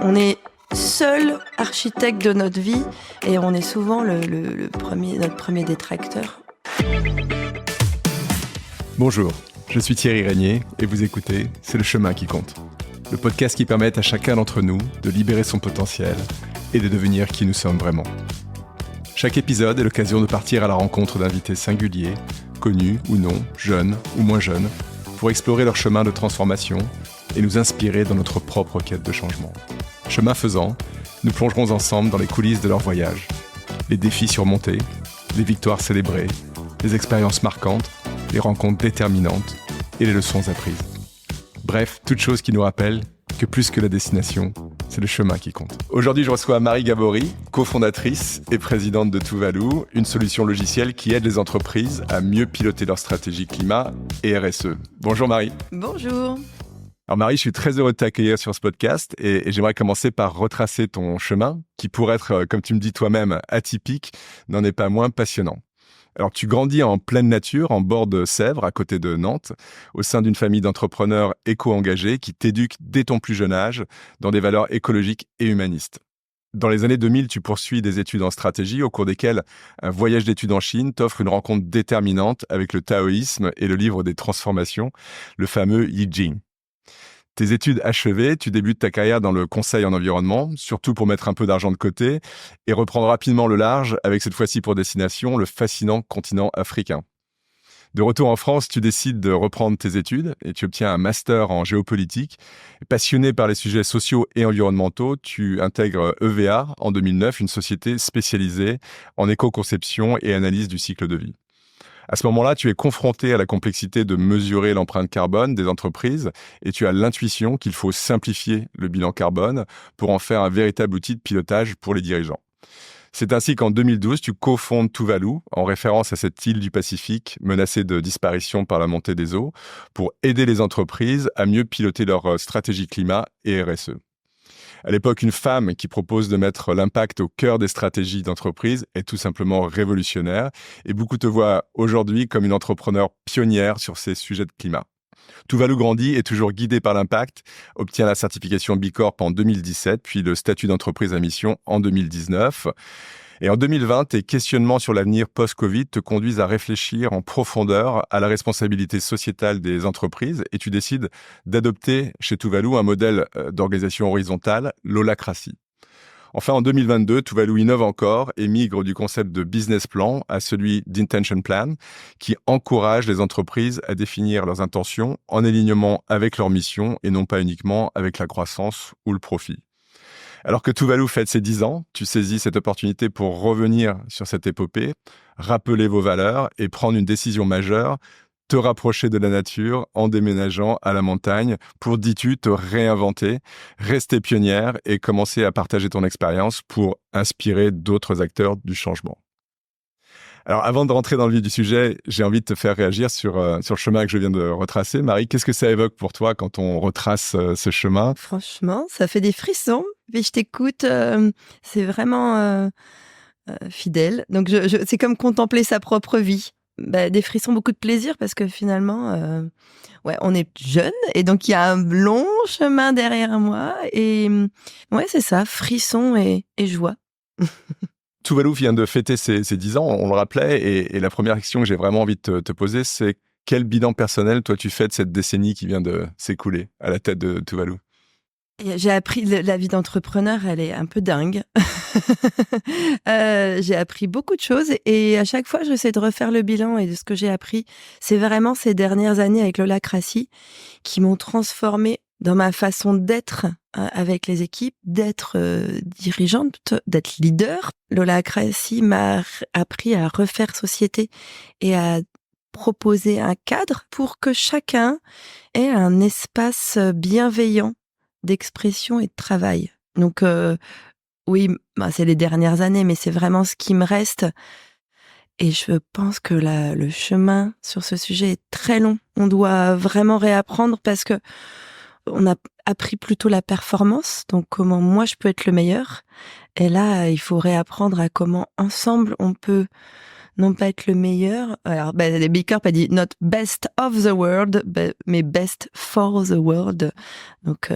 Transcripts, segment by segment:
On est seul architecte de notre vie et on est souvent notre premier détracteur. Bonjour, je suis Thierry Régnier et vous écoutez C'est le chemin qui compte. Le podcast qui permet à chacun d'entre nous de libérer son potentiel et de devenir qui nous sommes vraiment. Chaque épisode est l'occasion de partir à la rencontre d'invités singuliers, connus ou non, jeunes ou moins jeunes, pour explorer leur chemin de transformation et nous inspirer dans notre propre quête de changement. Chemin faisant, nous plongerons ensemble dans les coulisses de leur voyage, les défis surmontés, les victoires célébrées, les expériences marquantes, les rencontres déterminantes et les leçons apprises. Bref, toute chose qui nous rappelle que plus que la destination, c'est le chemin qui compte. Aujourd'hui, je reçois Marie Gabory, cofondatrice et présidente de Tuvalu, une solution logicielle qui aide les entreprises à mieux piloter leur stratégie climat et RSE. Bonjour Marie. Bonjour. Alors Marie, je suis très heureux de t'accueillir sur ce podcast et j'aimerais commencer par retracer ton chemin qui, pour être, comme tu me dis toi-même, atypique, n'en est pas moins passionnant. Alors tu grandis en pleine nature, en bord de Sèvres, à côté de Nantes, au sein d'une famille d'entrepreneurs éco-engagés qui t'éduquent dès ton plus jeune âge dans des valeurs écologiques et humanistes. Dans les années 2000, tu poursuis des études en stratégie au cours desquelles un voyage d'études en Chine t'offre une rencontre déterminante avec le taoïsme et le livre des transformations, le fameux Yi Jing. Tes études achevées, tu débutes ta carrière dans le conseil en environnement, surtout pour mettre un peu d'argent de côté et reprendre rapidement le large avec cette fois-ci pour destination le fascinant continent africain. De retour en France, tu décides de reprendre tes études et tu obtiens un master en géopolitique. Passionné par les sujets sociaux et environnementaux, tu intègres EVA en 2009, une société spécialisée en éco-conception et analyse du cycle de vie. À ce moment-là, tu es confronté à la complexité de mesurer l'empreinte carbone des entreprises et tu as l'intuition qu'il faut simplifier le bilan carbone pour en faire un véritable outil de pilotage pour les dirigeants. C'est ainsi qu'en 2012, tu cofondes Tuvalu, en référence à cette île du Pacifique menacée de disparition par la montée des eaux, pour aider les entreprises à mieux piloter leur stratégie climat et RSE. À l'époque, une femme qui propose de mettre l'impact au cœur des stratégies d'entreprise est tout simplement révolutionnaire et beaucoup te voient aujourd'hui comme une entrepreneure pionnière sur ces sujets de climat. Tuvalu grandit, est toujours guidé par l'impact, obtient la certification B Corp en 2017, puis le statut d'entreprise à mission en 2019. Et en 2020, tes questionnements sur l'avenir post-Covid te conduisent à réfléchir en profondeur à la responsabilité sociétale des entreprises et tu décides d'adopter chez Tuvalu un modèle d'organisation horizontale, l'holacratie. Enfin, en 2022, Tuvalu innove encore et migre du concept de business plan à celui d'intention plan qui encourage les entreprises à définir leurs intentions en alignement avec leur mission et non pas uniquement avec la croissance ou le profit. Alors que Tuvalu fête ses 10 ans, tu saisis cette opportunité pour revenir sur cette épopée, rappeler vos valeurs et prendre une décision majeure, te rapprocher de la nature en déménageant à la montagne pour, dis-tu, te réinventer, rester pionnière et commencer à partager ton expérience pour inspirer d'autres acteurs du changement. Alors, avant de rentrer dans le vif du sujet, j'ai envie de te faire réagir sur le chemin que je viens de retracer. Marie, qu'est-ce que ça évoque pour toi quand on retrace ce chemin ? Franchement, ça fait des frissons. Puis je t'écoute, c'est vraiment fidèle. Donc c'est comme contempler sa propre vie. Des frissons, beaucoup de plaisir parce que finalement, on est jeune et donc il y a un long chemin derrière moi. Et ouais, c'est ça, frissons et joie. Tuvalu vient de fêter ses 10 ans, on le rappelait, et la première question que j'ai vraiment envie de te poser, c'est quel bilan personnel, toi, tu fais de cette décennie qui vient de s'écouler à la tête de Tuvalu ? J'ai appris, la vie d'entrepreneur, elle est un peu dingue. J'ai appris beaucoup de choses et à chaque fois, j'essaie de refaire le bilan et de ce que j'ai appris. C'est vraiment ces dernières années avec l'holacratie qui m'ont transformée dans ma façon d'être avec les équipes, d'être dirigeante, d'être leader. L'holacratie m'a appris à refaire société et à proposer un cadre pour que chacun ait un espace bienveillant d'expression et de travail. Donc oui, c'est les dernières années, mais c'est vraiment ce qui me reste. Et je pense que le chemin sur ce sujet est très long. On doit vraiment réapprendre parce que on a appris plutôt la performance, donc comment moi je peux être le meilleur. Et là, il faut réapprendre à comment ensemble on peut non pas être le meilleur. Alors, les B Corp a dit not best of the world, mais best for the world. Donc,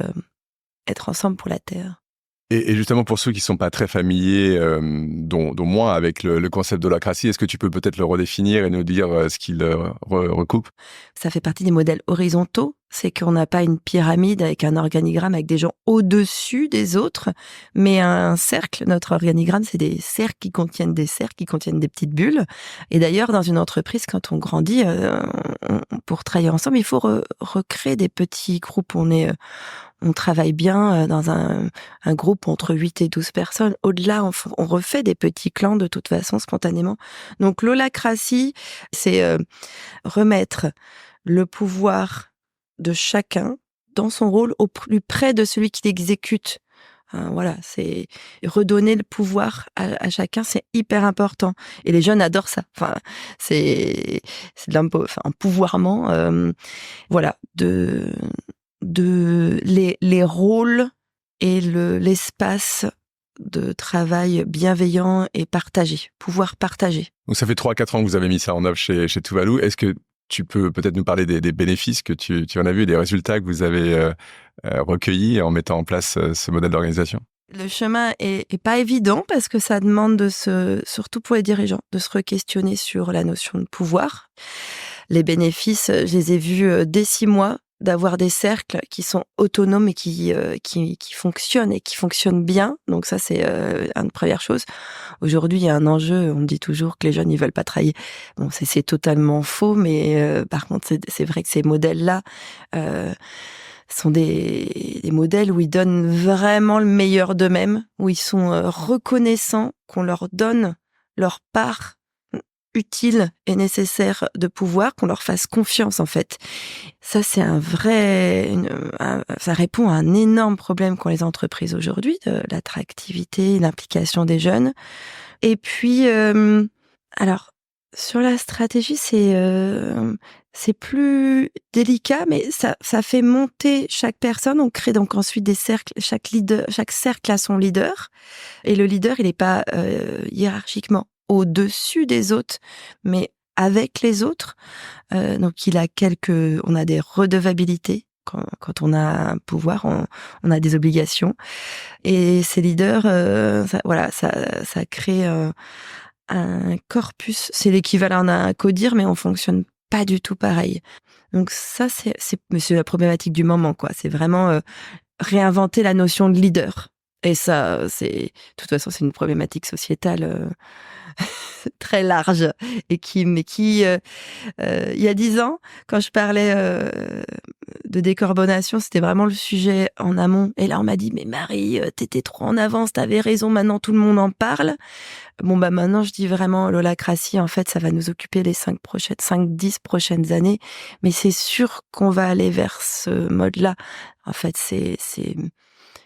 être ensemble pour la Terre. Et justement, pour ceux qui sont pas très familiers, dont moi, avec le concept d'holacratie, est-ce que tu peux peut-être le redéfinir et nous dire ce qu'il recoupe? Ça fait partie des modèles horizontaux, c'est qu'on n'a pas une pyramide avec un organigramme avec des gens au-dessus des autres, mais un cercle. Notre organigramme, c'est des cercles qui contiennent des cercles, qui contiennent des petites bulles. Et d'ailleurs, dans une entreprise, quand on grandit, pour travailler ensemble, il faut recréer des petits groupes. On travaille bien dans un groupe entre 8 et 12 personnes. Au-delà, on refait des petits clans de toute façon, spontanément. Donc, l'holacratie, c'est remettre le pouvoir de chacun dans son rôle au plus près de celui qui l'exécute. Voilà, c'est redonner le pouvoir à chacun, c'est hyper important. Et les jeunes adorent ça. Enfin, c'est de l'empouvoirment. Voilà, de les rôles et l'espace de travail bienveillant et partagé, pouvoir partager. Donc ça fait 3-4 ans que vous avez mis ça en œuvre chez Tuvalu. Est-ce que tu peux peut-être nous parler des bénéfices que tu en as vus, des résultats que vous avez recueillis en mettant en place ce modèle d'organisation? Le chemin est pas évident parce que ça demande surtout pour les dirigeants, de se re-questionner sur la notion de pouvoir. Les bénéfices, je les ai vus dès 6 mois, d'avoir des cercles qui sont autonomes et qui fonctionnent et qui fonctionnent bien. Donc ça, c'est une première chose. Aujourd'hui, il y a un enjeu. On me dit toujours que les jeunes, ils veulent pas travailler. Bon, c'est totalement faux, mais par contre, c'est vrai que ces modèles-là sont des modèles où ils donnent vraiment le meilleur d'eux-mêmes, où ils sont reconnaissants qu'on leur donne leur part utile et nécessaire de pouvoir, qu'on leur fasse confiance en fait. Ça, c'est ça répond à un énorme problème qu'ont les entreprises aujourd'hui, de l'attractivité, l'implication des jeunes. Et puis, alors, sur la stratégie, c'est plus délicat, mais ça fait monter chaque personne. On crée donc ensuite des cercles. Chaque cercle a son leader. Et le leader, il n'est pas hiérarchiquement au-dessus des autres, mais avec les autres. Donc, on a des redevabilités. Quand on a un pouvoir, on a des obligations. Et ces leaders, ça crée un corpus. C'est l'équivalent d'un codir, mais on fonctionne pas du tout pareil. Donc ça, c'est la problématique du moment, quoi. C'est vraiment réinventer la notion de leader. Et ça, de toute façon, c'est une problématique sociétale très large et il y a 10 ans, quand je parlais de décarbonation, c'était vraiment le sujet en amont. Et là, on m'a dit, mais Marie, t'étais trop en avance, t'avais raison, maintenant tout le monde en parle. Bon, maintenant, je dis vraiment, l'holacratie, en fait, ça va nous occuper les 5-10 prochaines années. Mais c'est sûr qu'on va aller vers ce mode-là. En fait, c'est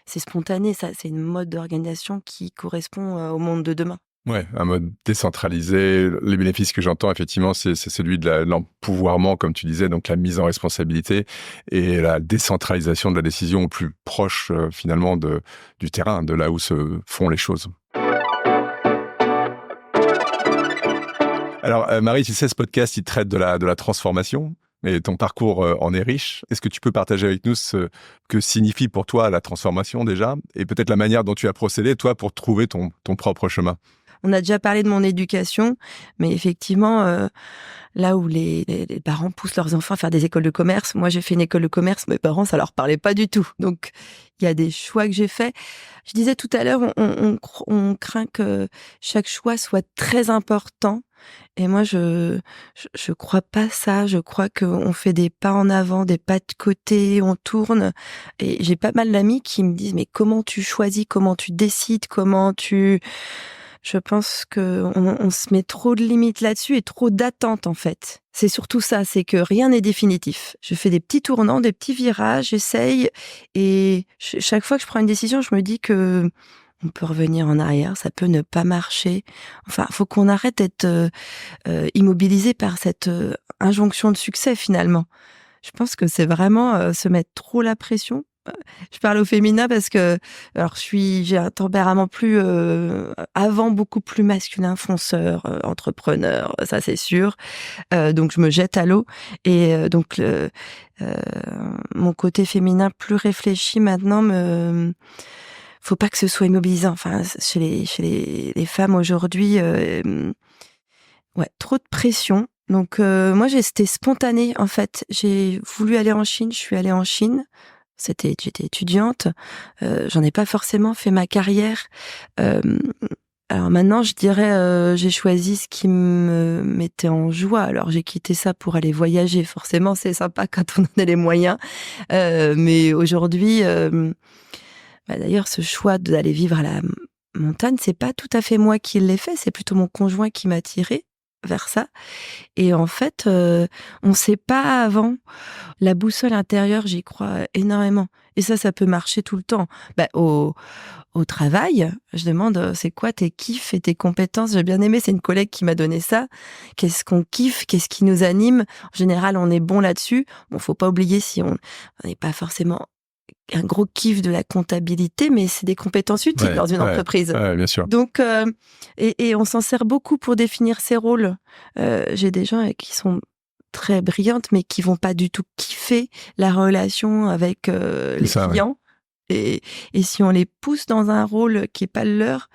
spontané, ça, c'est une mode d'organisation qui correspond au monde de demain. Ouais, un mode décentralisé. Les bénéfices que j'entends, effectivement, c'est celui de l'empouvoirment, comme tu disais, donc la mise en responsabilité et la décentralisation de la décision au plus proche, finalement, du terrain, de là où se font les choses. Alors, Marie, tu sais, ce podcast, il traite de la transformation. Et ton parcours en est riche. Est-ce que tu peux partager avec nous ce que signifie pour toi la transformation déjà, et peut-être la manière dont tu as procédé, toi, pour trouver ton propre chemin? On a déjà parlé de mon éducation, mais effectivement, là où les parents poussent leurs enfants à faire des écoles de commerce, moi j'ai fait une école de commerce, mes parents, ça leur parlait pas du tout. Donc, il y a des choix que j'ai faits. Je disais tout à l'heure, on craint que chaque choix soit très important. Et moi, je crois pas ça. Je crois qu'on fait des pas en avant, des pas de côté, on tourne. Et j'ai pas mal d'amis qui me disent, mais comment tu choisis, comment tu décides, Je pense on se met trop de limites là-dessus et trop d'attentes, en fait. C'est surtout ça, c'est que rien n'est définitif. Je fais des petits tournants, des petits virages, j'essaye. Et chaque fois que je prends une décision, je me dis que on peut revenir en arrière, ça peut ne pas marcher. Enfin, faut qu'on arrête d'être immobilisé par cette injonction de succès, finalement. Je pense que c'est vraiment se mettre trop la pression. Je parle au féminin parce que, alors, j'ai un tempérament avant beaucoup plus masculin, fonceur, entrepreneur, ça c'est sûr. Donc je me jette à l'eau et donc mon côté féminin plus réfléchi maintenant faut pas que ce soit immobilisant. Enfin, chez les femmes aujourd'hui, ouais, trop de pression. Donc moi, c'était spontané en fait. J'ai voulu aller en Chine, je suis allée en Chine. J'étais étudiante, j'en ai pas forcément fait ma carrière. Alors maintenant, je dirais, j'ai choisi ce qui me mettait en joie. Alors j'ai quitté ça pour aller voyager. Forcément, c'est sympa quand on en a les moyens. Mais aujourd'hui, d'ailleurs, ce choix d'aller vivre à la montagne, c'est pas tout à fait moi qui l'ai fait. C'est plutôt mon conjoint qui m'a tirée vers ça. Et en fait, on sait pas avant. La boussole intérieure, j'y crois énormément. Et ça peut marcher tout le temps. Au travail, je demande c'est quoi tes kiffs et tes compétences. J'ai bien aimé, c'est une collègue qui m'a donné ça. Qu'est-ce qu'on kiffe, qu'est-ce qui nous anime. En général, on est bon là-dessus. Bon, faut pas oublier si on n'est pas forcément un gros kiff de la comptabilité, mais c'est des compétences utiles dans une entreprise. Ouais, bien sûr. Donc, et on s'en sert beaucoup pour définir ses rôles. J'ai des gens qui sont très brillantes, mais qui vont pas du tout kiffer la relation avec les clients. Ouais. Et si on les pousse dans un rôle qui est pas le leur,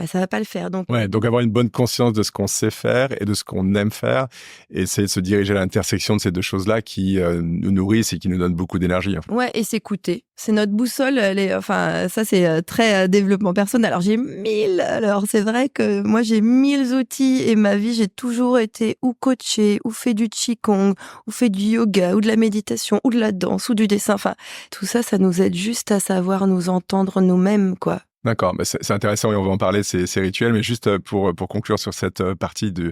ça va pas le faire. Donc avoir une bonne conscience de ce qu'on sait faire et de ce qu'on aime faire, et essayer de se diriger à l'intersection de ces deux choses-là qui nous nourrissent et qui nous donnent beaucoup d'énergie. Ouais, et s'écouter. C'est notre boussole. Ça, c'est très développement personnel. Alors, c'est vrai que moi, j'ai 1000 outils et ma vie, j'ai toujours été ou coachée, ou fait du qigong, ou fait du yoga, ou de la méditation, ou de la danse, ou du dessin. Enfin, tout ça, ça nous aide juste à savoir nous entendre nous-mêmes, quoi. D'accord, c'est intéressant et on va en parler, ces rituels, mais juste pour conclure sur cette partie du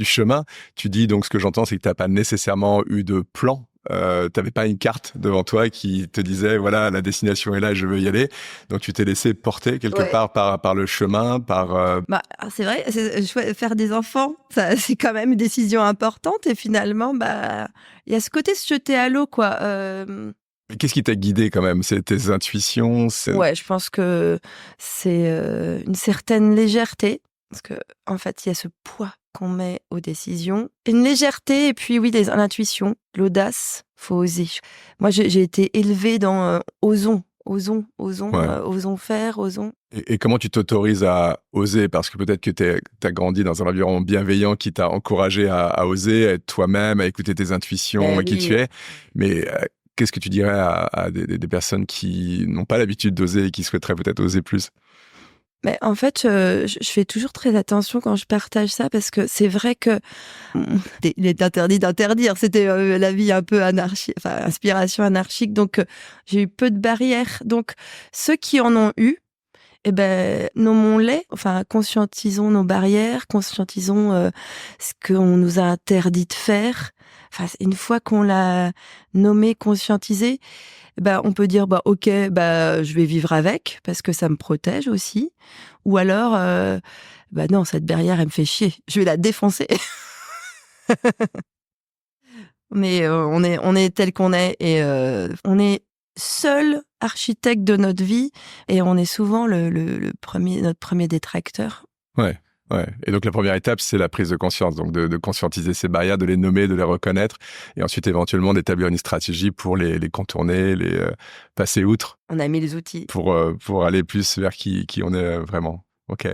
chemin, tu dis donc, ce que j'entends, c'est que tu n'as pas nécessairement eu de plan, tu n'avais pas une carte devant toi qui te disait, voilà, la destination est là, je veux y aller, donc tu t'es laissé porter quelque part par le chemin, c'est vrai, faire des enfants, ça, c'est quand même une décision importante et finalement, il y a ce côté se jeter à l'eau, quoi. Qu'est-ce qui t'a guidé quand même? C'est tes intuitions? Ouais, je pense que c'est une certaine légèreté. Parce que, en fait, il y a ce poids qu'on met aux décisions. Une légèreté et puis, oui, l'intuition, l'audace, faut oser. Moi, j'ai été élevée dans osons faire, osons. Et comment tu t'autorises à oser? Parce que peut-être que t'as grandi dans un environnement bienveillant qui t'a encouragé à oser, à être toi-même, à écouter tes intuitions et qui tu es. Mais qu'est-ce que tu dirais à des personnes qui n'ont pas l'habitude d'oser et qui souhaiteraient peut-être oser plus? Mais en fait, je fais toujours très attention quand je partage ça parce que c'est vrai que il est interdit d'interdire. C'était la vie un peu anarchique, enfin inspiration anarchique. Donc j'ai eu peu de barrières. Donc ceux qui en ont eu, nommons-les. Enfin, conscientisons nos barrières, conscientisons ce qu'on nous a interdit de faire. Enfin, une fois qu'on l'a nommé, conscientisé, on peut dire ok, je vais vivre avec parce que ça me protège aussi. Ou alors non, cette barrière elle me fait chier, je vais la défoncer. Mais on est tel qu'on est et on est seul architecte de notre vie et on est souvent notre premier détracteur. Ouais. Et donc la première étape, c'est la prise de conscience, donc de conscientiser ces barrières, de les nommer, de les reconnaître, et ensuite éventuellement d'établir une stratégie pour les contourner, les passer outre. On a mis les outils pour aller plus vers qui on est vraiment. Ok.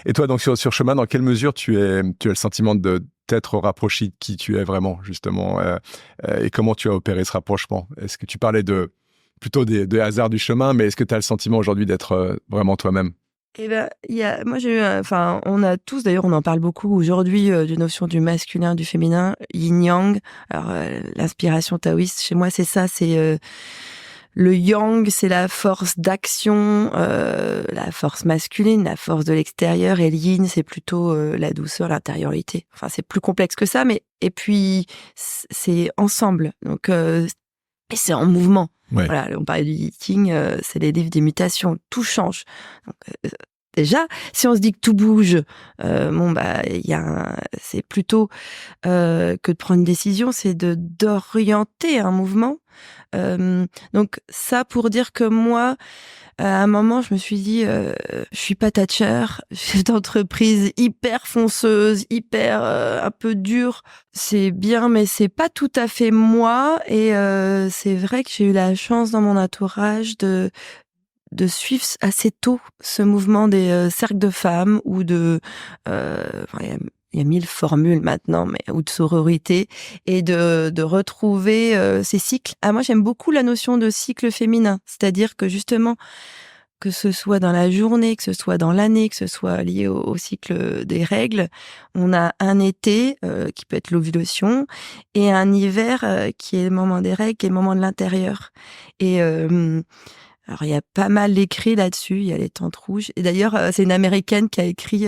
Et toi, donc sur chemin, dans quelle mesure tu as le sentiment de t'être rapproché de qui tu es vraiment, justement, et comment tu as opéré ce rapprochement? Est-ce que tu parlais plutôt des hasards du chemin, mais est-ce que tu as le sentiment aujourd'hui d'être vraiment toi-même? Moi j'ai eu, on a tous, d'ailleurs, on en parle beaucoup aujourd'hui, de notion du masculin, du féminin, yin-yang. Alors, l'inspiration taoïste, chez moi, c'est ça, c'est le yang, c'est la force d'action, la force masculine, la force de l'extérieur, et le yin, c'est plutôt la douceur, l'intériorité. Enfin, c'est plus complexe que ça, mais et puis c'est ensemble. Donc, et c'est en mouvement. Ouais. Voilà, on parlait du Yi-Ting, c'est les livres des mutations, tout change. Donc, déjà, si on se dit que tout bouge, c'est plutôt que de prendre une décision, c'est d'orienter un mouvement. Donc ça, pour dire que moi, à un moment, je me suis dit, je suis pas Thatcher, chef d'entreprise hyper fonceuse, hyper un peu dure. C'est bien, mais c'est pas tout à fait moi. Et c'est vrai que j'ai eu la chance dans mon entourage de suivre assez tôt ce mouvement des cercles de femmes ou il y a 1000 formules maintenant, mais ou de sororité, et de retrouver ces cycles. Ah, moi, j'aime beaucoup la notion de cycle féminin, c'est-à-dire que justement, que ce soit dans la journée, que ce soit dans l'année, que ce soit lié au cycle des règles, on a un été qui peut être l'ovulation et un hiver qui est le moment des règles, qui est le moment de l'intérieur. Et alors il y a pas mal d'écrits là-dessus, il y a les tentes rouges. Et d'ailleurs, c'est une Américaine qui a écrit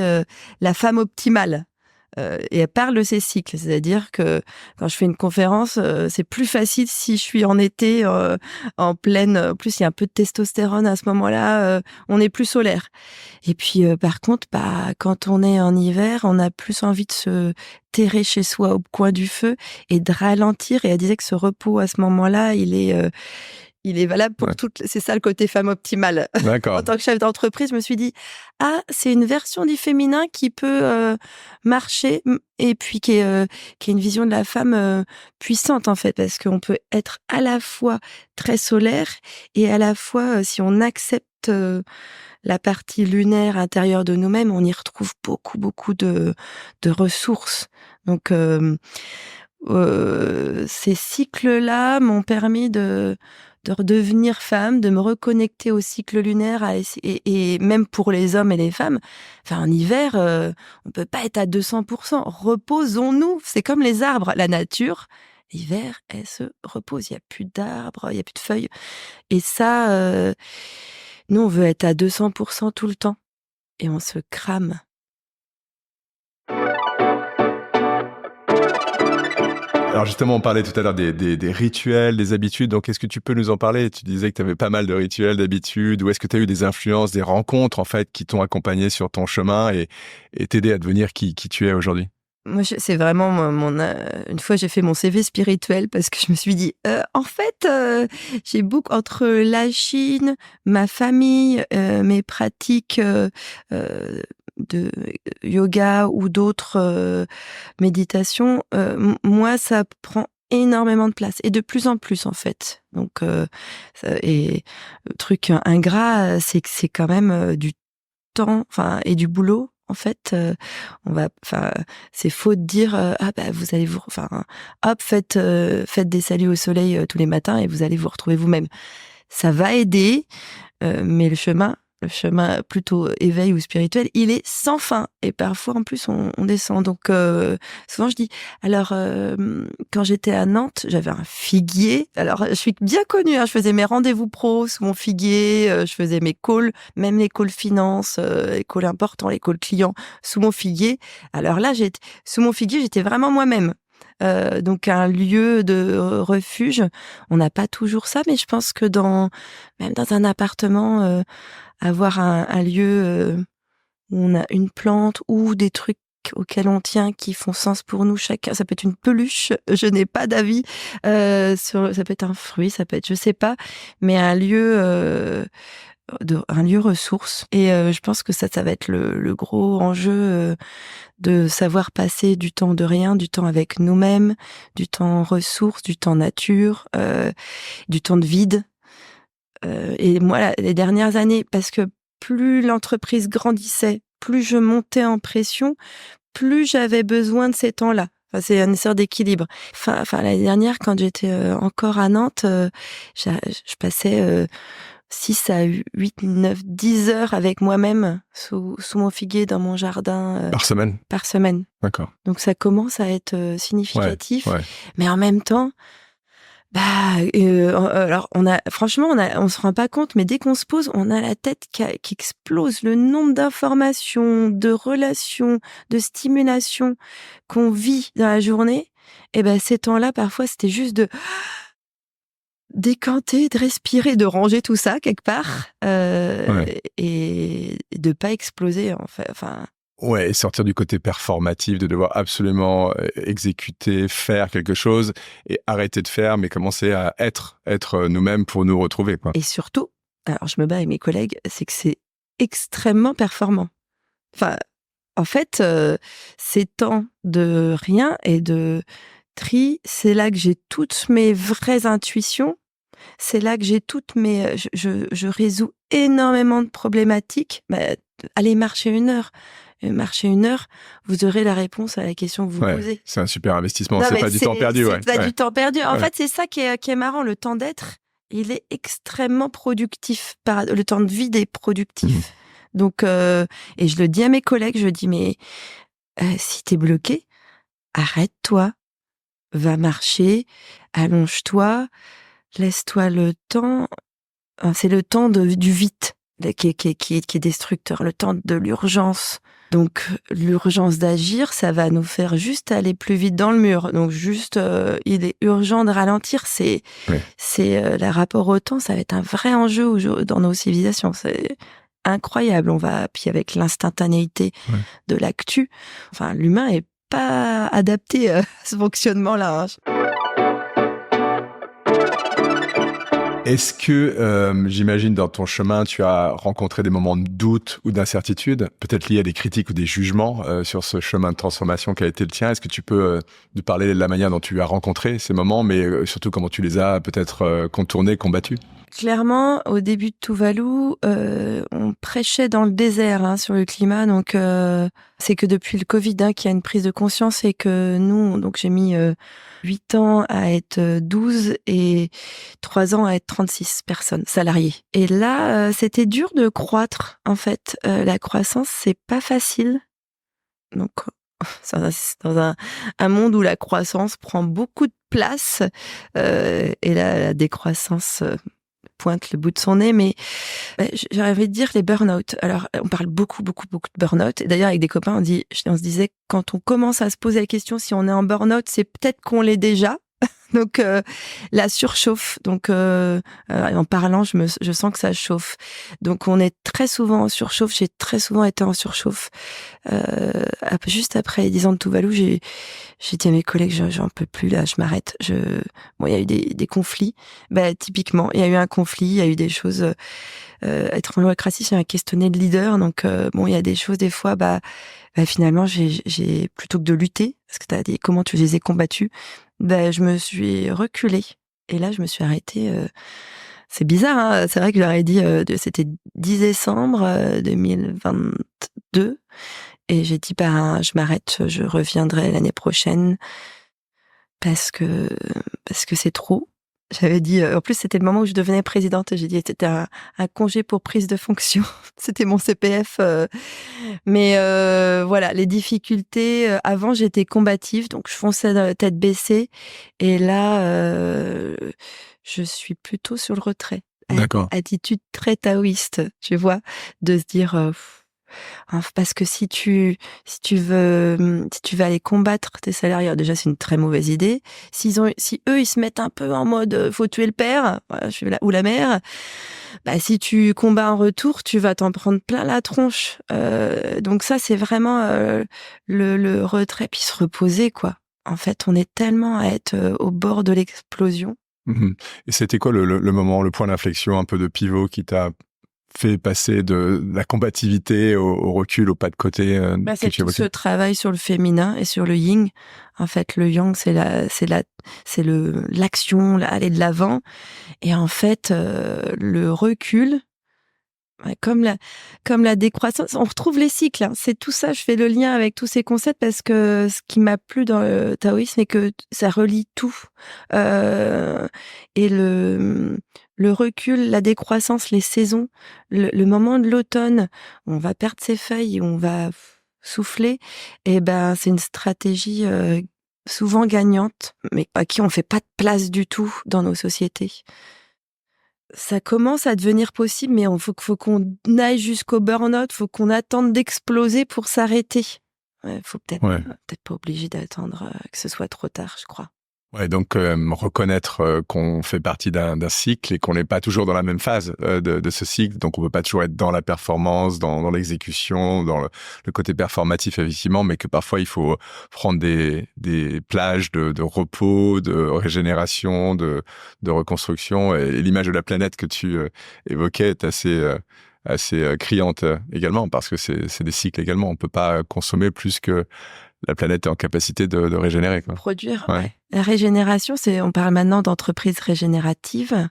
La femme optimale. Et elle parle de ces cycles, c'est-à-dire que quand je fais une conférence, c'est plus facile si je suis en été, en pleine. En plus, il y a un peu de testostérone à ce moment-là, on est plus solaire. Et puis, par contre, quand on est en hiver, on a plus envie de se terrer chez soi au coin du feu et de ralentir. Et elle disait que ce repos à ce moment-là, il est valable pour toutes. C'est ça le côté femme optimale. D'accord. En tant que chef d'entreprise, je me suis dit, c'est une version du féminin qui peut marcher et puis qui est une vision de la femme puissante en fait, parce qu'on peut être à la fois très solaire et à la fois, si on accepte la partie lunaire intérieure de nous-mêmes, on y retrouve beaucoup, beaucoup de ressources. Donc, ces cycles-là m'ont permis de redevenir femme, de me reconnecter au cycle lunaire et même pour les hommes et les femmes. Enfin, en hiver, on peut pas être à 200%. Reposons-nous. C'est comme les arbres. La nature, l'hiver, elle se repose. Il y a plus d'arbres, il y a plus de feuilles. Et ça, nous, on veut être à 200% tout le temps. Et on se crame. Alors justement, on parlait tout à l'heure des rituels, des habitudes. Donc, est-ce que tu peux nous en parler? Tu disais que tu avais pas mal de rituels, d'habitudes. Ou est-ce que tu as eu des influences, des rencontres, en fait, qui t'ont accompagné sur ton chemin et t'aider à devenir qui tu es aujourd'hui? Moi, c'est vraiment une fois, j'ai fait mon CV spirituel parce que je me suis dit, en fait, j'ai beaucoup entre la Chine, ma famille, mes pratiques de yoga ou d'autres méditations, moi, ça prend énormément de place et de plus en plus en fait. Donc, et le truc ingrat, c'est que c'est quand même du temps, enfin, et du boulot. En fait, c'est faux de dire vous allez hop, faites des saluts au soleil tous les matins et vous allez vous retrouver vous-même. Ça va aider, mais le chemin plutôt éveil ou spirituel, il est sans fin. Et parfois, en plus, on descend. Donc, souvent, je dis, alors, quand j'étais à Nantes, j'avais un figuier. Alors, je suis bien connue, je faisais mes rendez-vous pro sous mon figuier, je faisais mes calls, même les calls finance, les calls importants, les calls clients, sous mon figuier. Alors là, sous mon figuier, j'étais vraiment moi-même. Donc un lieu de refuge, on n'a pas toujours ça, mais je pense que même dans un appartement, avoir un lieu où on a une plante ou des trucs auxquels on tient qui font sens pour nous chacun. Ça peut être une peluche, je n'ai pas d'avis ça peut être un fruit, ça peut être je sais pas, mais un lieu ressource. Et je pense que ça va être le gros enjeu de savoir passer du temps de rien, du temps avec nous-mêmes, du temps ressources, du temps nature, du temps de vide. Et moi, les dernières années, parce que plus l'entreprise grandissait, plus je montais en pression, plus j'avais besoin de ces temps-là. Enfin, c'est une sorte d'équilibre. Enfin, l'année dernière, quand j'étais encore à Nantes, je passais 6 à 8, 9, 10 heures avec moi-même sous mon figuier dans mon jardin. Par semaine? Par semaine. D'accord. Donc ça commence à être significatif. Ouais. Mais en même temps, alors on se rend pas compte, mais dès qu'on se pose, on a la tête qui explose. Le nombre d'informations, de relations, de stimulations qu'on vit dans la journée. Et ces temps-là, parfois, c'était juste de décanter, de respirer, de ranger tout ça quelque part, et de pas exploser en fait. Enfin. Ouais, et sortir du côté performatif, de devoir absolument exécuter, faire quelque chose et arrêter de faire, mais commencer à être nous-mêmes pour nous retrouver, quoi. Et surtout, alors je me bats avec mes collègues, c'est que c'est extrêmement performant. Enfin, en fait, ces temps de rien et de tri, c'est là que j'ai toutes mes vraies intuitions. C'est là que j'ai toutes mes... Je résous énormément de problématiques. Allez marcher 1 heure. Marcher 1 heure, vous aurez la réponse à la question que vous posez. C'est un super investissement. Non, c'est pas du temps perdu. C'est pas du temps perdu. En fait, c'est ça qui est marrant. Le temps d'être, il est extrêmement productif. Le temps de vie est productif. Donc, et je le dis à mes collègues, je dis, mais si t'es bloqué, arrête-toi, va marcher, allonge-toi, laisse-toi le temps. C'est le temps du vite qui est destructeur, le temps de l'urgence. Donc, l'urgence d'agir, ça va nous faire juste aller plus vite dans le mur. Donc, juste, il est urgent de ralentir. C'est le rapport au temps, ça va être un vrai enjeu dans nos civilisations. C'est incroyable. Puis avec l'instantanéité de l'actu, enfin, l'humain est pas adapté à ce fonctionnement-là. Hein. Est-ce que, j'imagine, dans ton chemin, tu as rencontré des moments de doute ou d'incertitude, peut-être liés à des critiques ou des jugements sur ce chemin de transformation qui a été le tien? Est-ce que tu peux nous parler de la manière dont tu as rencontré ces moments, mais surtout comment tu les as peut-être contournés, combattus? Clairement, au début de Tuvalu, on prêchait dans le désert sur le climat. Donc, c'est que depuis le Covid qu'il y a une prise de conscience et que nous, donc j'ai mis 8 ans à être 12 et 3 ans à être 36 personnes salariées. Et là, c'était dur de croître, en fait. La croissance, c'est pas facile. Donc, dans un monde où la croissance prend beaucoup de place et la décroissance pointe le bout de son nez, mais j'aurais envie de dire les burn-out. Alors, on parle beaucoup de burn-out. Et d'ailleurs, avec des copains, on se disait, quand on commence à se poser la question si on est en burn-out, c'est peut-être qu'on l'est déjà. Donc, la surchauffe. Donc, en parlant, je sens que ça chauffe. Donc, on est très souvent en surchauffe. J'ai très souvent été en surchauffe. Juste après les 10 ans de Tuvalu, j'ai dit à mes collègues, j'en peux plus là, je m'arrête. Bon, il y a eu des conflits. Typiquement, il y a eu un conflit, il y a eu des choses. Être en holacratie, c'est un questionner de leader. Donc, il y a des choses, des fois, finalement, j'ai plutôt que de lutter, parce que t'as dit comment tu les ai combattus, je me suis reculée. Et là, je me suis arrêtée. C'est bizarre, hein, c'est vrai que j'aurais dit, c'était 10 décembre 2022. Et j'ai dit, je m'arrête, je reviendrai l'année prochaine parce que c'est trop. J'avais dit, en plus, c'était le moment où je devenais présidente. J'ai dit, c'était un congé pour prise de fonction. C'était mon CPF. Mais voilà, les difficultés. Avant, j'étais combative, donc je fonçais tête baissée. Et là, je suis plutôt sur le retrait. D'accord. Attitude très taoïste, tu vois, de se dire... parce que si tu veux aller combattre tes salariés, déjà c'est une très mauvaise idée. Si eux ils se mettent un peu en mode faut tuer le père ou la mère, si tu combats en retour, tu vas t'en prendre plein la tronche. Donc ça c'est vraiment le retrait, puis se reposer quoi. En fait, on est tellement à être au bord de l'explosion. Et c'était quoi le moment, le point d'inflexion, un peu de pivot qui t'a fait passer de la combativité au recul, au pas de côté c'est tout ce travail sur le féminin et sur le yin. En fait, le yang, c'est l'action, aller de l'avant. Et en fait, le recul, comme la décroissance, on retrouve les cycles. Hein. C'est tout ça, je fais le lien avec tous ces concepts parce que ce qui m'a plu dans le taoïsme, c'est que ça relie tout. Et le recul, la décroissance, les saisons, le moment de l'automne, on va perdre ses feuilles, on va souffler. Et c'est une stratégie souvent gagnante, mais à qui on fait pas de place du tout dans nos sociétés. Ça commence à devenir possible, mais il faut qu'on aille jusqu'au burn-out, faut qu'on attende d'exploser pour s'arrêter. Faut peut-être pas obligé d'attendre que ce soit trop tard, je crois. Ouais, donc reconnaître qu'on fait partie d'un cycle et qu'on n'est pas toujours dans la même phase de ce cycle, donc on peut pas toujours être dans la performance, dans l'exécution, dans le côté performatif effectivement, mais que parfois il faut prendre des plages de repos, de régénération, de reconstruction. Et l'image de la planète que tu évoquais est assez criante également, parce que c'est des cycles également. On peut pas consommer plus que la planète est en capacité de régénérer, quoi. Produire, Ouais. ouais. La régénération, on parle maintenant d'entreprise régénérative.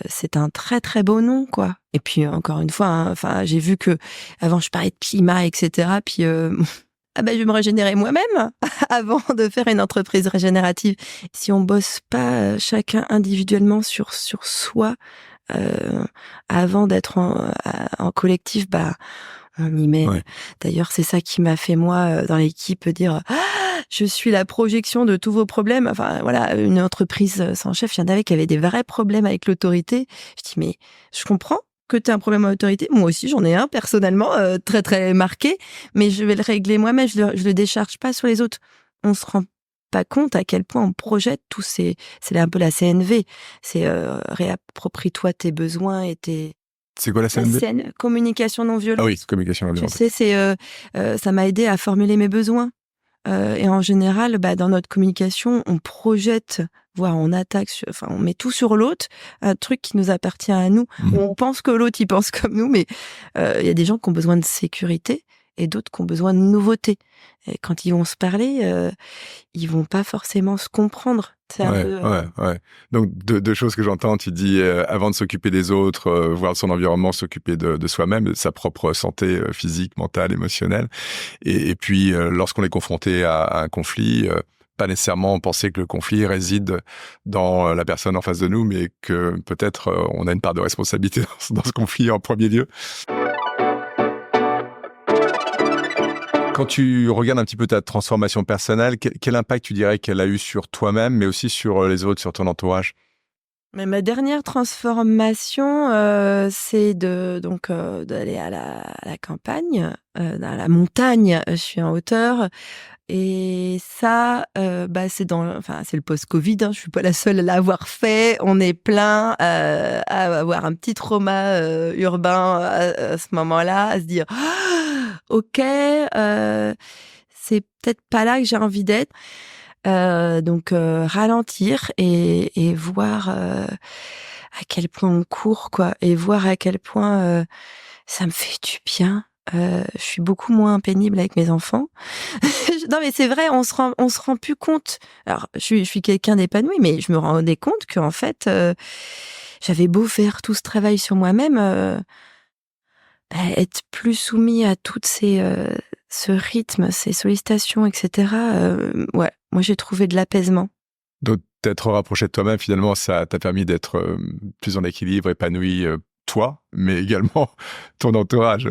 C'est un très très beau nom, quoi. Et puis encore une fois, hein, enfin, j'ai vu que avant je parlais de climat, etc. Puis ah ben je vais me régénérer moi-même avant de faire une entreprise régénérative. Si on bosse pas chacun individuellement sur soi avant d'être en collectif, bah on y met. Ouais. D'ailleurs, c'est ça qui m'a fait moi dans l'équipe dire je suis la projection de tous vos problèmes. Enfin voilà, une entreprise sans chef, il y en avait qui avaient des vrais problèmes avec l'autorité. Je dis mais je comprends que tu as un problème avec l'autorité. Moi aussi, j'en ai un personnellement très très marqué, mais je vais le régler moi-même. Je le décharge pas sur les autres. On se rend pas compte à quel point on projette tous ces. C'est un peu la CNV. C'est réapproprie-toi tes besoins et tes. C'est quoi la CNV? Communication non violente. Ah oui, communication non violente. Tu sais, ça m'a aidé à formuler mes besoins. Et en général, dans notre communication, on projette, voire on attaque, on met tout sur l'autre, un truc qui nous appartient à nous. On pense que l'autre, il pense comme nous, mais il y a des gens qui ont besoin de sécurité et d'autres qui ont besoin de nouveauté. Et quand ils vont se parler, ils vont pas forcément se comprendre. C'est un peu, ouais. Donc, deux choses que j'entends. Tu dis, avant de s'occuper des autres, voir son environnement, s'occuper de soi-même, de sa propre santé physique, mentale, émotionnelle. Et puis, lorsqu'on est confronté à un conflit, pas nécessairement penser que le conflit réside dans la personne en face de nous, mais que peut-être on a une part de responsabilité dans ce conflit en premier lieu. Quand tu regardes un petit peu ta transformation personnelle, quel impact tu dirais qu'elle a eu sur toi-même, mais aussi sur les autres, sur ton entourage? Mais ma dernière transformation, c'est d'aller à la campagne, à la montagne. Je suis en hauteur et ça, c'est c'est le post-Covid, hein, je suis pas la seule à l'avoir fait. On est plein à avoir un petit trauma urbain à ce moment-là, à se dire OK, c'est peut-être pas là que j'ai envie d'être. Ralentir et voir à quel point on court, quoi, et voir à quel point ça me fait du bien. Je suis beaucoup moins pénible avec mes enfants. Non, mais c'est vrai, on se rend plus compte. Alors, je suis quelqu'un d'épanoui, mais je me rendais compte qu'en fait, j'avais beau faire tout ce travail sur moi-même, être plus soumis à toutes ce rythme, ces sollicitations, etc. Ouais, moi j'ai trouvé de l'apaisement. Donc, t'être rapproché de toi-même, finalement, ça t'a permis d'être plus en équilibre, épanoui, toi, mais également ton entourage.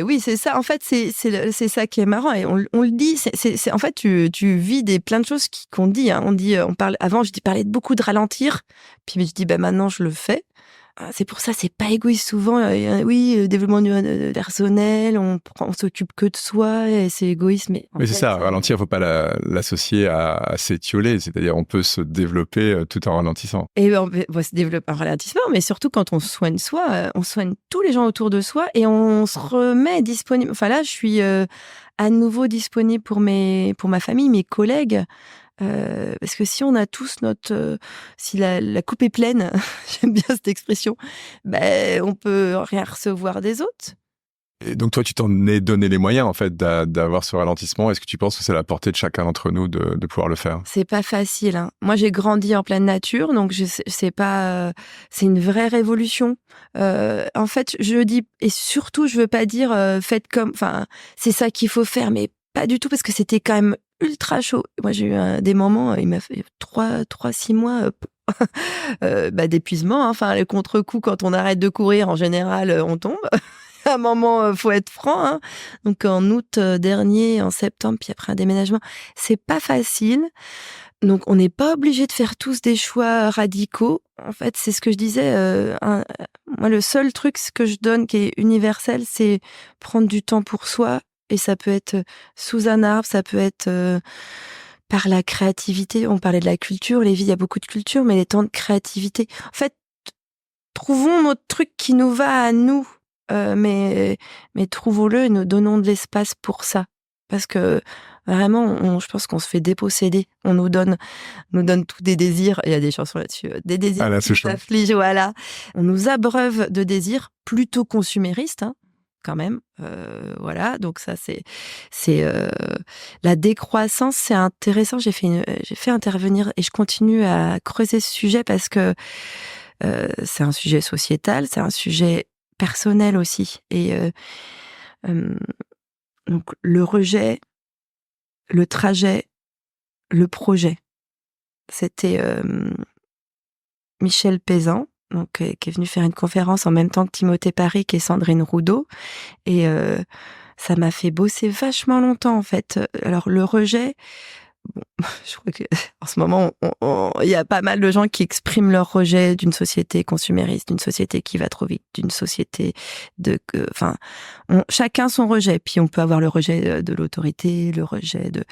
Oui, c'est ça. En fait, c'est ça qui est marrant. Et on le dit. En fait, tu vis plein de choses qu'on dit. Hein. On parle. Avant, je parlais beaucoup de ralentir. Puis je dis, maintenant, je le fais. C'est pour ça, c'est pas égoïste souvent. Développement personnel, on s'occupe que de soi et c'est égoïste. Mais c'est ça, ralentir, faut pas l'associer à s'étioler. C'est-à-dire, on peut se développer tout en ralentissant. Et on va se développer en ralentissement, mais surtout quand on soigne soi, on soigne tous les gens autour de soi et on se remet disponible. Enfin là, je suis à nouveau disponible pour ma famille, mes collègues. Parce que si on a tous si la coupe est pleine, j'aime bien cette expression, on peut rien recevoir des autres. Et donc toi, tu t'en es donné les moyens en fait d'avoir ce ralentissement. Est-ce que tu penses que c'est à la portée de chacun d'entre nous de pouvoir le faire? C'est pas facile. Hein. Moi, j'ai grandi en pleine nature, donc c'est pas. C'est une vraie révolution. En fait, je dis et surtout, je veux pas dire faites comme. Enfin, c'est ça qu'il faut faire, mais pas du tout parce que c'était quand même ultra chaud. Moi, j'ai eu des moments. Il m'a fait 6 mois. D'épuisement. Hein. Enfin, le contre-coup quand on arrête de courir, en général, on tombe. À un moment, faut être franc. Hein. Donc en août dernier, en septembre, puis après un déménagement, c'est pas facile. Donc on n'est pas obligé de faire tous des choix radicaux. En fait, c'est ce que je disais. Moi, le seul truc que je donne qui est universel, c'est prendre du temps pour soi. Et ça peut être sous un arbre, ça peut être par la créativité. On parlait de la culture, Lévi, il y a beaucoup de culture, mais les temps de créativité. En fait, trouvons notre truc qui nous va à nous, mais trouvons-le et nous donnons de l'espace pour ça. Parce que vraiment, je pense qu'on se fait déposséder. On nous donne tous des désirs. Il y a des chansons là-dessus. Des désirs qui nous affligent, voilà. On nous abreuve de désirs plutôt consuméristes, hein. quand même. Voilà, donc ça, c'est la décroissance, c'est intéressant. J'ai fait intervenir et je continue à creuser ce sujet parce que c'est un sujet sociétal, c'est un sujet personnel aussi. Et donc le rejet, le trajet, le projet. C'était Michel Pézan, donc, qui est venu faire une conférence en même temps que Timothée Paric et Sandrine Roudot. Et ça m'a fait bosser vachement longtemps, en fait. Alors, le rejet, bon, je crois qu'en ce moment, il y a pas mal de gens qui expriment leur rejet d'une société consumériste, d'une société qui va trop vite, d'une société enfin, chacun son rejet. Puis on peut avoir le rejet de l'autorité, le rejet de...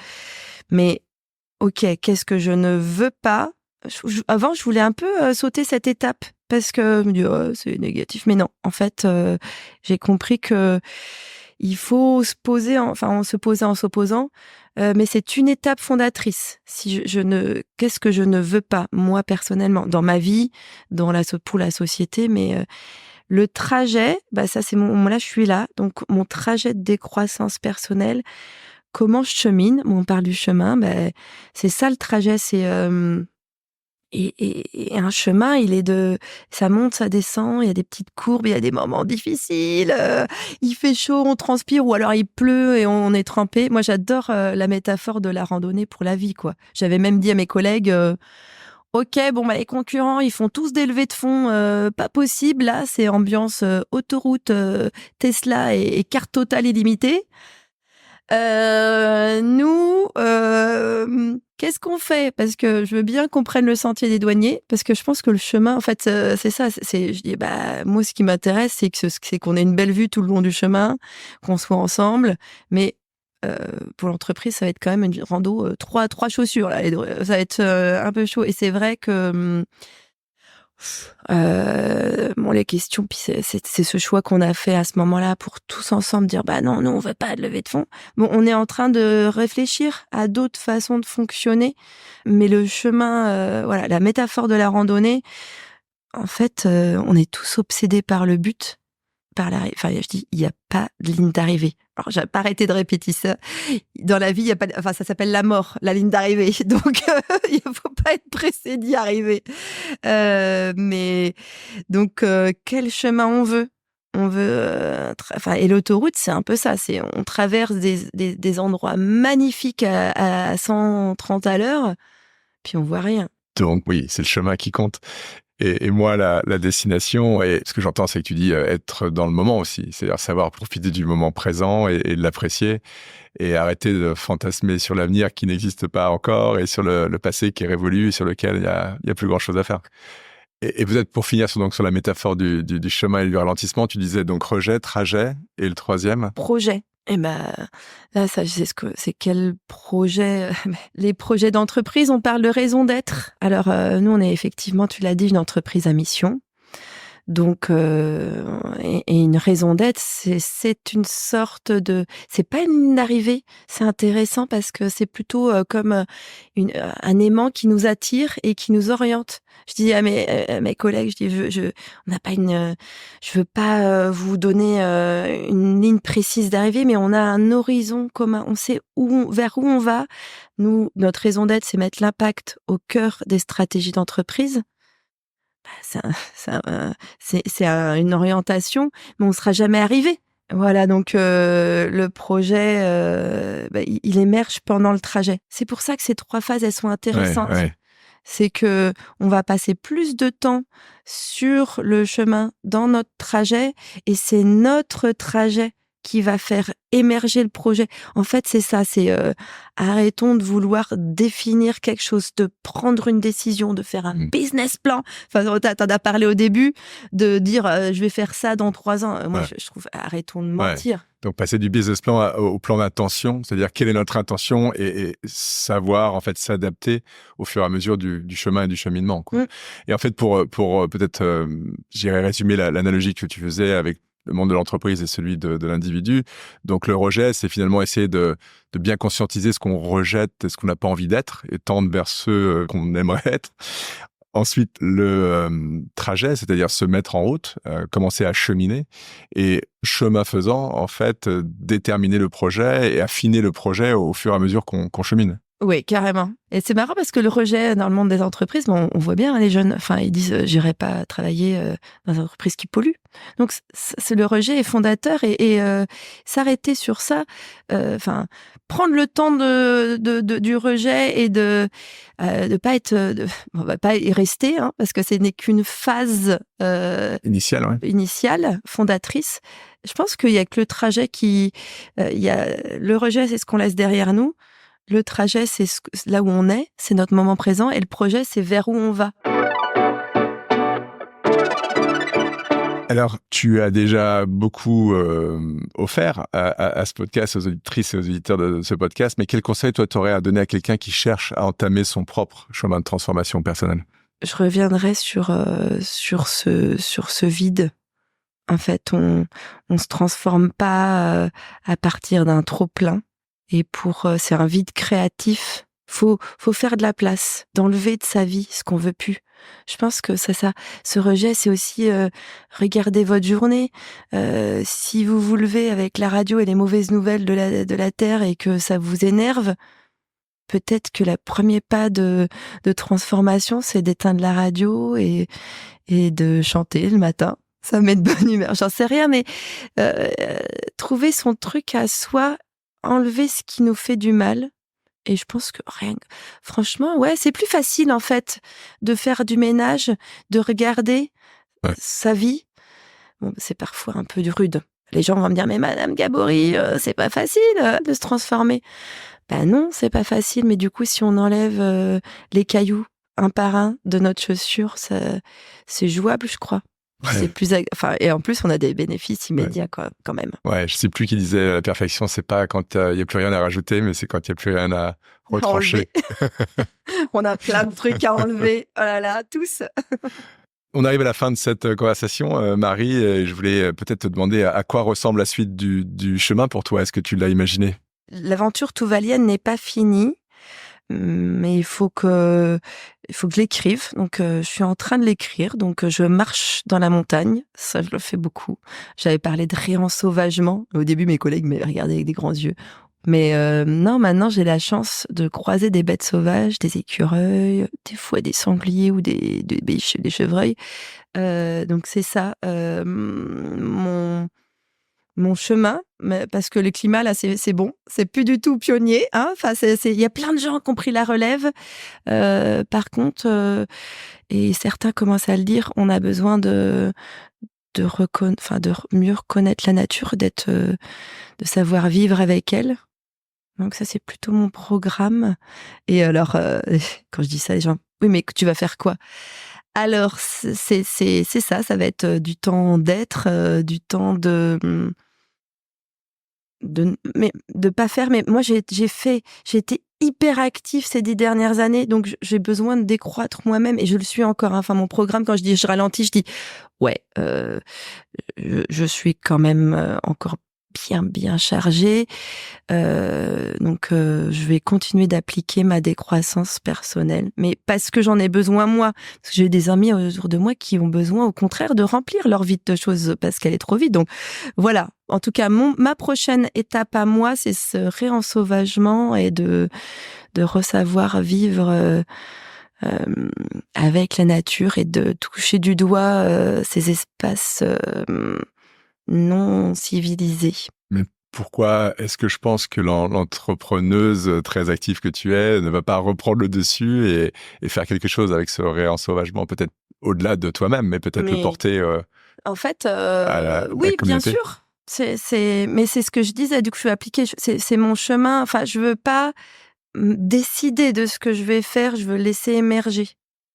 Mais, ok, qu'est-ce que je ne veux pas? Avant, je voulais un peu sauter cette étape parce que je me dis, oh, c'est négatif. Mais non, en fait, j'ai compris que il faut se poser, on se posait en s'opposant, mais c'est une étape fondatrice. Si qu'est-ce que je ne veux pas, moi personnellement, dans ma vie, pour la société, mais le trajet, bah ça c'est là je suis là, donc mon trajet de décroissance personnelle, comment je chemine, on parle du chemin, c'est ça le trajet, c'est et un chemin, ça monte, ça descend, il y a des petites courbes, il y a des moments difficiles, il fait chaud, on transpire, ou alors il pleut et on est trempé. Moi, j'adore la métaphore de la randonnée pour la vie, quoi. J'avais même dit à mes collègues, ok, bon, les concurrents, ils font tous des levées de fonds, pas possible, là, c'est ambiance autoroute, Tesla et carte totale illimitée. Nous, qu'est-ce qu'on fait? Parce que je veux bien qu'on prenne le sentier des douaniers, parce que je pense que le chemin, en fait, c'est ça. Je dis, moi, ce qui m'intéresse, c'est qu'on ait une belle vue tout le long du chemin, qu'on soit ensemble. Mais pour l'entreprise, ça va être quand même une rando trois chaussures là. Ça va être un peu chaud. Et c'est vrai que les questions, puis c'est ce choix qu'on a fait à ce moment-là pour tous ensemble dire non, nous on veut pas de levée de fonds. Bon, on est en train de réfléchir à d'autres façons de fonctionner, mais le chemin, voilà, la métaphore de la randonnée, en fait, on est tous obsédés par le but, je dis, il n'y a pas de ligne d'arrivée. Alors, j'ai pas arrêté de répéter ça. Dans la vie, il y a pas, ça s'appelle la mort, la ligne d'arrivée. Donc, il faut pas être pressé d'y arriver. Mais donc, quel chemin on veut? On veut, et l'autoroute, c'est un peu ça. On traverse des endroits magnifiques à 130 à l'heure, puis on voit rien. Donc oui, c'est le chemin qui compte. Et moi, la destination, et ce que j'entends, c'est que tu dis être dans le moment aussi, c'est-à-dire savoir profiter du moment présent et de l'apprécier, et arrêter de fantasmer sur l'avenir qui n'existe pas encore et sur le passé qui est révolu et sur lequel il y a plus grand-chose à faire. Et peut-être pour finir sur la métaphore du chemin et du ralentissement, tu disais donc rejet, trajet, et le troisième? Projet. Et là, ça, c'est quel projet? Les projets d'entreprise, on parle de raison d'être. Alors, nous, on est effectivement, tu l'as dit, une entreprise à mission. Donc, et une raison d'être, c'est une sorte de... C'est pas une ligne d'arrivée, c'est intéressant parce que c'est plutôt comme un aimant qui nous attire et qui nous oriente. Je dis à mes collègues, je dis, on n'a pas je veux pas vous donner une ligne précise d'arrivée, mais on a un horizon commun, on sait vers où on va. Nous, notre raison d'être, c'est mettre l'impact au cœur des stratégies d'entreprise. C'est une orientation, mais on ne sera jamais arrivé. Voilà, donc le projet, il émerge pendant le trajet. C'est pour ça que ces 3 phases, elles sont intéressantes. Ouais. C'est que on va passer plus de temps sur le chemin dans notre trajet, et c'est notre trajet qui va faire émerger le projet. En fait, c'est ça, c'est arrêtons de vouloir définir quelque chose, de prendre une décision, de faire un business plan. Enfin, t'en as parlé au début, de dire je vais faire ça dans 3 ans. Moi, je trouve, arrêtons de mentir. Ouais. Donc, passer du business plan au plan d'intention, c'est-à-dire quelle est notre intention, et savoir, en fait, s'adapter au fur et à mesure du chemin et du cheminement, quoi. Et en fait, pour peut-être, j'irais résumer l'analogie que tu faisais avec le monde de l'entreprise et celui de l'individu. Donc, le rejet, c'est finalement essayer de bien conscientiser ce qu'on rejette et ce qu'on n'a pas envie d'être, et tendre vers ceux qu'on aimerait être. Ensuite, le trajet, c'est-à-dire se mettre en route, commencer à cheminer et chemin faisant, en fait, déterminer le projet et affiner le projet au fur et à mesure qu'on chemine. Oui, carrément. Et c'est marrant parce que le rejet dans le monde des entreprises, bon, on voit bien, hein, les jeunes, enfin, ils disent, j'irai pas travailler dans une entreprise qui pollue. Donc, le rejet est fondateur et s'arrêter sur ça, enfin, prendre le temps du rejet et de pas être, on va pas y rester, hein, parce que ce n'est qu'une phase Initial, ouais. initiale, fondatrice. Je pense qu'il y a que le trajet il y a le rejet, c'est ce qu'on laisse derrière nous. Le trajet, c'est là où on est, c'est notre moment présent, et le projet, c'est vers où on va. Alors, tu as déjà beaucoup offert à ce podcast, aux auditrices et aux auditeurs de ce podcast, mais quel conseil, toi, t'aurais à donner à quelqu'un qui cherche à entamer son propre chemin de transformation personnelle? Je reviendrai sur ce vide. En fait, on se transforme pas à partir d'un trop-plein. Et c'est un vide créatif. Faut faire de la place, d'enlever de sa vie ce qu'on veut plus. Je pense que ce rejet, c'est aussi regarder votre journée. Si vous vous levez avec la radio et les mauvaises nouvelles de la Terre et que ça vous énerve, peut-être que le premier pas de transformation, c'est d'éteindre la radio et de chanter le matin. Ça met de bonne humeur. J'en sais rien, mais trouver son truc à soi, enlever ce qui nous fait du mal. Et je pense que franchement, ouais, c'est plus facile en fait de faire du ménage, de regarder sa vie. Bon, c'est parfois un peu rude. Les gens vont me dire, mais Madame Gabory, c'est pas facile de se transformer. Ben non, c'est pas facile, mais du coup, si on enlève les cailloux un par un de notre chaussure, c'est jouable, je crois. Ouais. C'est plus, et en plus, on a des bénéfices immédiats quand même. Ouais, je sais plus qui disait la perfection, c'est pas quand il y a plus rien à rajouter, mais c'est quand il y a plus rien à retrancher. On a plein de trucs à enlever. Oh là là, tous. On arrive à la fin de cette conversation, Marie, et je voulais peut-être te demander à quoi ressemble la suite du chemin pour toi. Est-ce que tu l'as imaginé? L'aventure Touvalienne n'est pas finie, mais il faut que je l'écrive. Donc, je suis en train de l'écrire. Donc, je marche dans la montagne. Ça, je le fais beaucoup. J'avais parlé de réensauvagement. Au début, mes collègues m'avaient regardé avec des grands yeux. Mais non, maintenant, j'ai la chance de croiser des bêtes sauvages, des écureuils, des fois des sangliers ou des chevreuils. Donc, c'est ça, mon chemin, parce que le climat, là, c'est bon. C'est plus du tout pionnier, hein. Enfin, il y a plein de gens qui ont pris la relève. Par contre, et certains commencent à le dire, on a besoin de mieux reconnaître la nature, de savoir vivre avec elle. Donc ça, c'est plutôt mon programme. Et alors, quand je dis ça, les gens, oui, mais tu vas faire quoi? Alors, c'est ça va être du temps d'être, du temps mais de pas faire. Mais moi, j'ai été hyper active ces 10 dernières années, donc j'ai besoin de décroître moi-même, et je le suis encore, hein. Enfin, mon programme, quand je dis je ralentis, je dis ouais, je suis quand même encore bien chargée. Donc, je vais continuer d'appliquer ma décroissance personnelle, mais parce que j'en ai besoin moi. Parce que j'ai des amis autour de moi qui ont besoin, au contraire, de remplir leur vie de choses parce qu'elle est trop vide. Donc, voilà. En tout cas, ma prochaine étape à moi, c'est ce réensauvagement et de ressavoir vivre avec la nature et de toucher du doigt ces espaces non civilisés. Mais pourquoi est-ce que je pense que l'entrepreneuse très active que tu es ne va pas reprendre le dessus et faire quelque chose avec ce réensauvagement, peut-être au-delà de toi-même, mais peut-être le porter en fait, à la oui, bien communauté? sûr. Mais c'est ce que je disais, du coup, je vais appliquer. C'est mon chemin. Enfin, je veux pas décider de ce que je vais faire, je veux laisser émerger.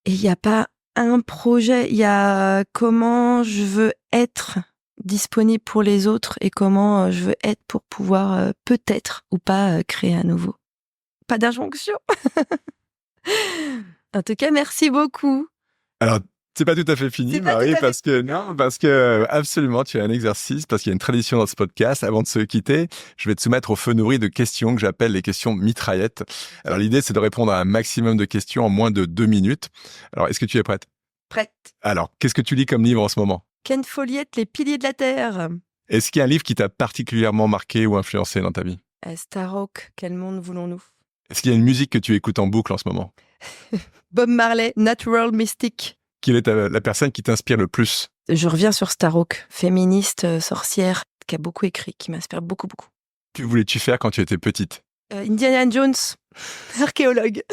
Et il n'y a pas un projet, il y a comment je veux être disponible pour les autres et comment je veux être pour pouvoir peut-être ou pas créer à nouveau. Pas d'injonction. En tout cas, merci beaucoup. Alors, C'est pas tout à fait fini, C'est pas Marie, tout à parce que absolument, tu as un exercice, parce qu'il y a une tradition dans ce podcast. Avant de se quitter, je vais te soumettre au feu nourri de questions que j'appelle les questions mitraillettes. Alors, l'idée, c'est de répondre à un maximum de questions en moins de 2 minutes. Alors, est-ce que tu es prête? Prête. Alors, qu'est-ce que tu lis comme livre en ce moment? Ken Follett, Les piliers de la Terre. Est-ce qu'il y a un livre qui t'a particulièrement marqué ou influencé dans ta vie? Starhawk, quel monde voulons-nous? Est-ce qu'il y a une musique que tu écoutes en boucle en ce moment? Bob Marley, Natural Mystic. Quelle est la personne qui t'inspire le plus? Je reviens sur Starhawk, féministe, sorcière, qui a beaucoup écrit, qui m'inspire beaucoup, beaucoup. Que voulais-tu faire quand tu étais petite? Indiana Jones, archéologue.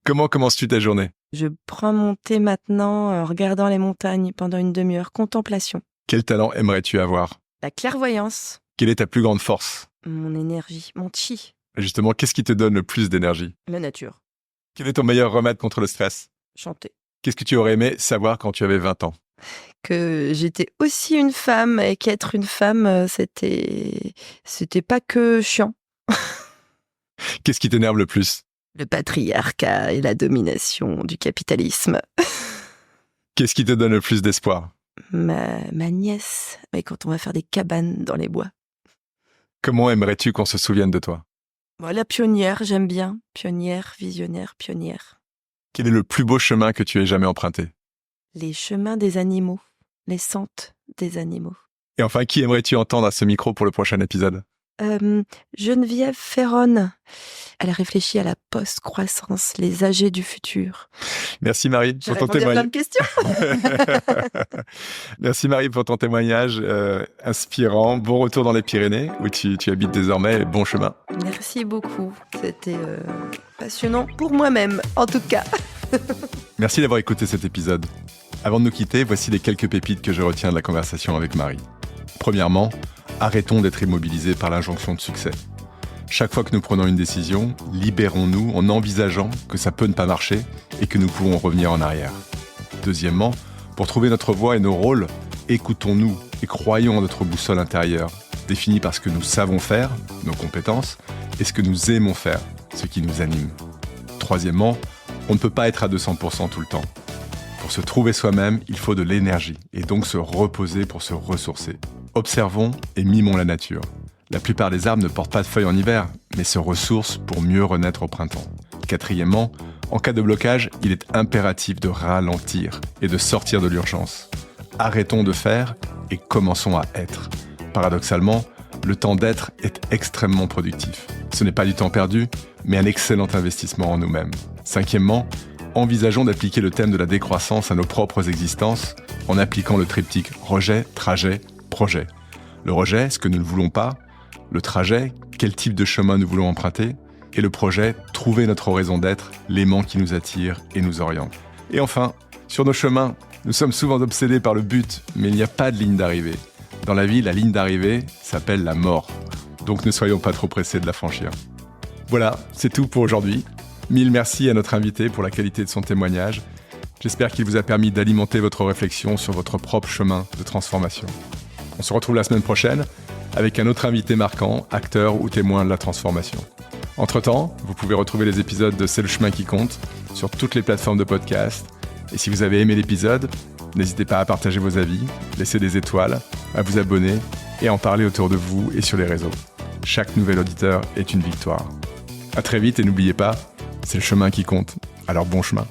Comment commences-tu ta journée? Je prends mon thé maintenant en regardant les montagnes pendant une demi-heure. Contemplation. Quel talent aimerais-tu avoir? La clairvoyance. Quelle est ta plus grande force? Mon énergie, mon chi. Justement, qu'est-ce qui te donne le plus d'énergie? La nature. Quel est ton meilleur remède contre le stress? Chanter. Qu'est-ce que tu aurais aimé savoir quand tu avais 20 ans? Que j'étais aussi une femme et qu'être une femme, c'était pas que chiant. Qu'est-ce qui t'énerve le plus? Le patriarcat et la domination du capitalisme. Qu'est-ce qui te donne le plus d'espoir? Ma nièce, mais quand on va faire des cabanes dans les bois. Comment aimerais-tu qu'on se souvienne de toi? Bon, la pionnière, j'aime bien. Pionnière, visionnaire, pionnière. Quel est le plus beau chemin que tu aies jamais emprunté? Les chemins des animaux, les sentes des animaux. Et enfin, qui aimerais-tu entendre à ce micro pour le prochain épisode? Geneviève Ferron. Elle a réfléchi à la post-croissance, les âgés du futur. Merci Marie J'ai pour ton répondu à plein témoignage. de questions. Merci Marie pour ton témoignage inspirant. Bon retour dans les Pyrénées où tu habites désormais. Bon chemin. Merci beaucoup. C'était passionnant pour moi-même, en tout cas. Merci d'avoir écouté cet épisode. Avant de nous quitter, voici les quelques pépites que je retiens de la conversation avec Marie. Premièrement, arrêtons d'être immobilisés par l'injonction de succès. Chaque fois que nous prenons une décision, libérons-nous en envisageant que ça peut ne pas marcher et que nous pouvons revenir en arrière. Deuxièmement, pour trouver notre voie et nos rôles, écoutons-nous et croyons en notre boussole intérieure, définie par ce que nous savons faire, nos compétences, et ce que nous aimons faire, ce qui nous anime. Troisièmement, on ne peut pas être à 200% tout le temps. Pour se trouver soi-même, il faut de l'énergie et donc se reposer pour se ressourcer. Observons et mimons la nature. La plupart des arbres ne portent pas de feuilles en hiver, mais se ressourcent pour mieux renaître au printemps. Quatrièmement, en cas de blocage, il est impératif de ralentir et de sortir de l'urgence. Arrêtons de faire et commençons à être. Paradoxalement, le temps d'être est extrêmement productif. Ce n'est pas du temps perdu, mais un excellent investissement en nous-mêmes. Cinquièmement, envisageons d'appliquer le thème de la décroissance à nos propres existences en appliquant le triptyque rejet, trajet, projet. Le rejet, ce que nous ne voulons pas. Le trajet, quel type de chemin nous voulons emprunter. Et le projet, trouver notre raison d'être, l'aimant qui nous attire et nous oriente. Et enfin, sur nos chemins, nous sommes souvent obsédés par le but, mais il n'y a pas de ligne d'arrivée. Dans la vie, la ligne d'arrivée s'appelle la mort. Donc ne soyons pas trop pressés de la franchir. Voilà, c'est tout pour aujourd'hui. Mille merci à notre invité pour la qualité de son témoignage. J'espère qu'il vous a permis d'alimenter votre réflexion sur votre propre chemin de transformation. On se retrouve la semaine prochaine avec un autre invité marquant, acteur ou témoin de la transformation. Entre-temps, vous pouvez retrouver les épisodes de C'est le chemin qui compte sur toutes les plateformes de podcast. Et si vous avez aimé l'épisode, n'hésitez pas à partager vos avis, laisser des étoiles, à vous abonner et à en parler autour de vous et sur les réseaux. Chaque nouvel auditeur est une victoire. À très vite et n'oubliez pas, c'est le chemin qui compte. Alors bon chemin.